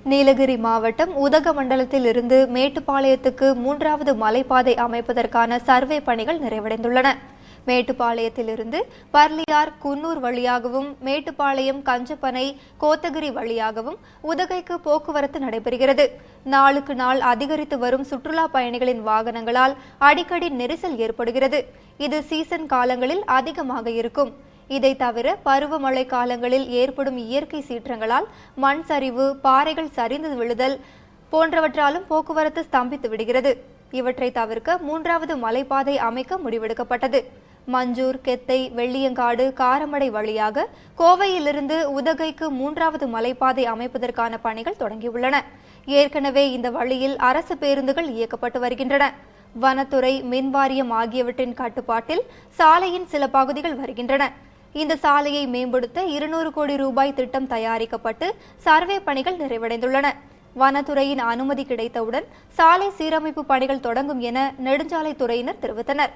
நீலகிரி மாவட்டம் உதகமண்டலத்தில் இருந்து மேட்டுப்பாளையத்துக்கு 3வது மலைப்பாதை அமைப்பதற்கான சர்வே பணிகள் நிறைவடைந்துள்ளன. மேட்டுப்பாளையத்திலிருந்து பர்லியார் குன்னூர் வழியாகவும் மேட்டுப்பாளையம் கஞ்சப்பனை கோத்தகிரி வழியாகவும் உதகைக்கு போக்குவரத்து நடைபெறுகிறது. நாளுக்கு நாள் அதிகரித்து வரும் சுற்றுலா பயணிகளின் வாகனங்களால் அடிக்கடி நெரிசல் ஏற்படுகிறது. இது சீசன் காலங்களில் அதிகமாக இருக்கும். இதை தவிர பருவமழை காலங்களில் ஏற்படும் இயற்கை சீற்றங்களால் மண் சரிவு, பாறைகள் சரிந்து விழுதல் போன்றவற்றாலும் போக்குவரத்து ஸ்தம்பித்து விடுகிறது. இவற்றை தவிர்க்க 3வது மலைப்பாதை அமைக்க முடிவெடுக்கப்பட்டது. மஞ்சூர், கெத்தை, வெள்ளியங்காடு, காரமடை வழியாக கோவையிலிருந்து உதகைக்கு 3வது மலைப்பாதை அமைப்பதற்கான பணிகள் தொடங்கியுள்ளன. ஏற்கனவே இந்த வழியில் அரசு பேருந்துகள் இயக்கப்பட்டு வருகின்றன. வனத்துறை, மின்வாரியம் ஆகியவற்றின் கட்டுப்பாட்டில் சாலையின் சில பகுதிகள் வருகின்றன. இந்த சாலையை மேம்படுத்த 200 கோடி ரூபாய் திட்டம் தயாரிக்கப்பட்டு சர்வே பணிகள் நிறைவடைந்துள்ளன. வனத்துறையின் அனுமதி கிடைத்தவுடன் சாலை சீரமைப்பு பணிகள் தொடங்கும் என நெடுஞ்சாலைத்துறையினர் தெரிவித்தனர்.